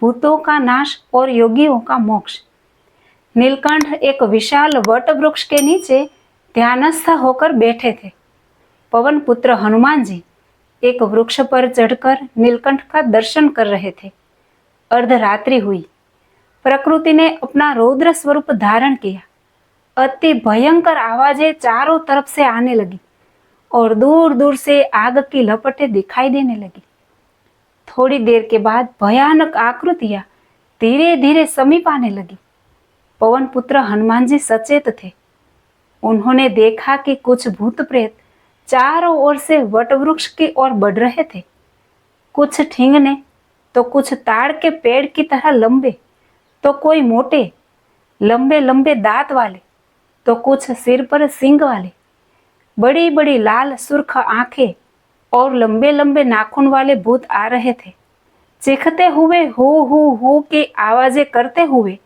भूतों का नाश और योगियों का मोक्ष। नीलकंठ एक विशाल वट वृक्ष के नीचे ध्यानस्थ होकर बैठे थे। पवन पुत्र हनुमान जी एक वृक्ष पर चढ़कर नीलकंठ का दर्शन कर रहे थे। अर्धरात्रि हुई। प्रकृति ने अपना रौद्र स्वरूप धारण किया। अति भयंकर आवाजें चारों तरफ से आने लगी और दूर दूर से आग की लपटें दिखाई देने लगी। थोड़ी देर के बाद भयानक आकृतियां धीरे धीरे समीप आने लगी। पवन पुत्र हनुमान जी सचेत थे। उन्होंने देखा कि कुछ भूत प्रेत चारों ओर से वटवृक्ष की ओर बढ़ रहे थे। कुछ ठिंगने तो कुछ ताड़ के पेड़ की तरह लंबे, तो कोई मोटे लंबे लंबे दांत वाले, तो कुछ सिर पर सींग वाले, बड़ी बड़ी लाल सुर्ख आंखें और लंबे लंबे नाखून वाले भूत आ रहे थे। चीखते हुए हु की आवाजें करते हुए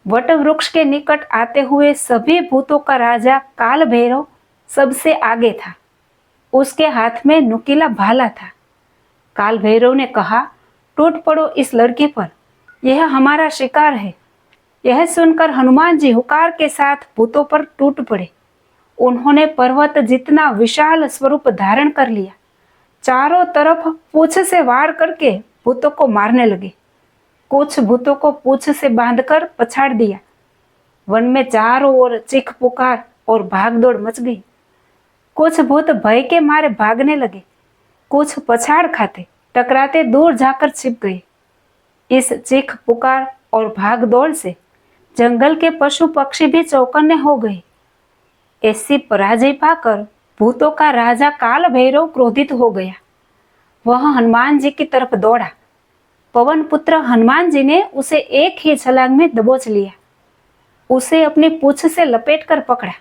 वट वृक्ष के निकट आते हुए सभी भूतों का राजा काल भैरव सबसे आगे था। उसके हाथ में नुकीला भाला था। काल भैरव ने कहा, टूट पड़ो इस लड़के पर, यह हमारा शिकार है। यह सुनकर हनुमान जी हुकार के साथ भूतों पर टूट पड़े। उन्होंने पर्वत जितना विशाल स्वरूप धारण कर लिया। चारों तरफ पूंछ से वार करके भूतों को मारने लगे। कुछ भूतों को पूंछ से बांधकर पछाड़ दिया। वन में चारों ओर चीख पुकार और भागदौड़ मच गई। कुछ भूत भय के मारे भागने लगे, कुछ पछाड़ खाते टकराते दूर जाकर छिप गए। इस चीख पुकार और भागदौड़ से जंगल के पशु पक्षी भी चौकन्ने हो गए। ऐसी पराजय पाकर भूतों का राजा काल भैरव क्रोधित हो गया। वह हनुमान जी की तरफ दौड़ा। पवन पुत्र हनुमान जी ने उसे एक ही छलांग में दबोच लिया। उसे अपनी पूंछ से लपेटकर पकड़ा।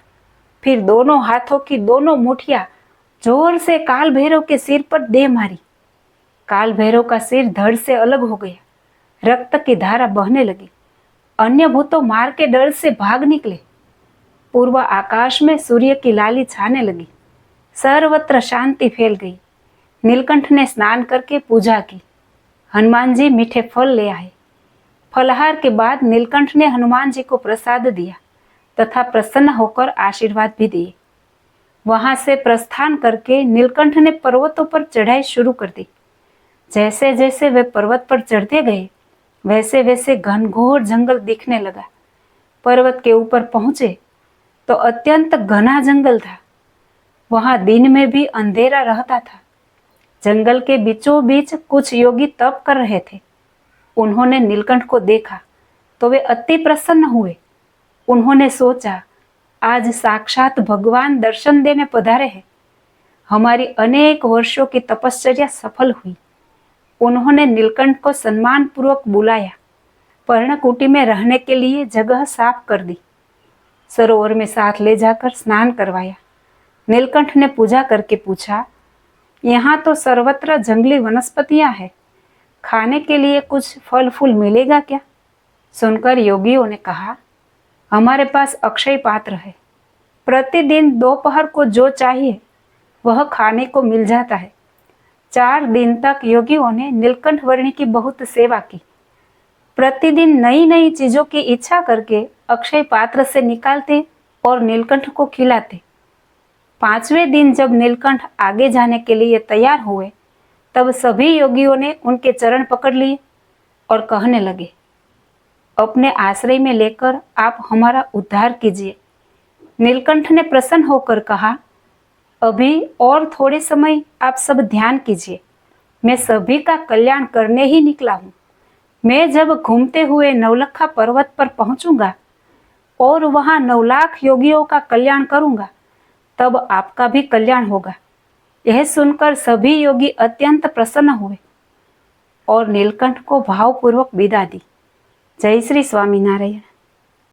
फिर दोनों हाथों की दोनों मुठियां जोर से काल भैरव के सिर पर दे मारी। काल भैरव का सिर धड़ से अलग हो गया। रक्त की धारा बहने लगी। अन्य भूतों मार के डर से भाग निकले। पूर्व आकाश में सूर्य की लाली छाने लगी। सर्वत्र शांति फैल गई। नीलकंठ ने स्नान करके पूजा की। हनुमान जी मीठे फल ले आए। फलहार के बाद नीलकंठ ने हनुमान जी को प्रसाद दिया तथा प्रसन्न होकर आशीर्वाद भी दिए। वहां से प्रस्थान करके नीलकंठ ने पर्वतों पर चढ़ाई शुरू कर दी। जैसे जैसे वे पर्वत पर चढ़ते गए वैसे वैसे घनघोर जंगल दिखने लगा। पर्वत के ऊपर पहुंचे तो अत्यंत घना जंगल था। वहां दिन में भी अंधेरा रहता था। जंगल के बीचों बीच कुछ योगी तप कर रहे थे। उन्होंने नीलकंठ को देखा तो वे अति प्रसन्न हुए। उन्होंने सोचा, आज साक्षात भगवान दर्शन देने पधारे हैं। हमारी अनेक वर्षों की तपश्चर्या सफल हुई। उन्होंने नीलकंठ को सम्मान पूर्वक बुलाया। पर्णकुटी में रहने के लिए जगह साफ कर दी। सरोवर में साथ ले जाकर स्नान करवाया। नीलकंठ ने पूजा करके पूछा, यहाँ तो सर्वत्र जंगली वनस्पतियां हैं, खाने के लिए कुछ फल फूल मिलेगा क्या? सुनकर योगियों ने कहा, हमारे पास अक्षय पात्र है। प्रतिदिन दोपहर को जो चाहिए वह खाने को मिल जाता है। 4 दिन तक योगियों ने नीलकंठ वर्णी की बहुत सेवा की। प्रतिदिन नई नई चीजों की इच्छा करके अक्षय पात्र से निकालते और नीलकंठ को खिलाते। 5वें दिन जब नीलकंठ आगे जाने के लिए तैयार हुए तब सभी योगियों ने उनके चरण पकड़ लिए और कहने लगे, अपने आश्रय में लेकर आप हमारा उद्धार कीजिए। नीलकंठ ने प्रसन्न होकर कहा, अभी और थोड़े समय आप सब ध्यान कीजिए। मैं सभी का कल्याण करने ही निकला हूँ। मैं जब घूमते हुए नवलखा पर्वत पर पहुंचूंगा और वहां 9 लाख योगियों का कल्याण करूंगा, तब आपका भी कल्याण होगा। यह सुनकर सभी योगी अत्यंत प्रसन्न हुए और नीलकंठ को भावपूर्वक विदा दी। जय श्री स्वामीनारायण।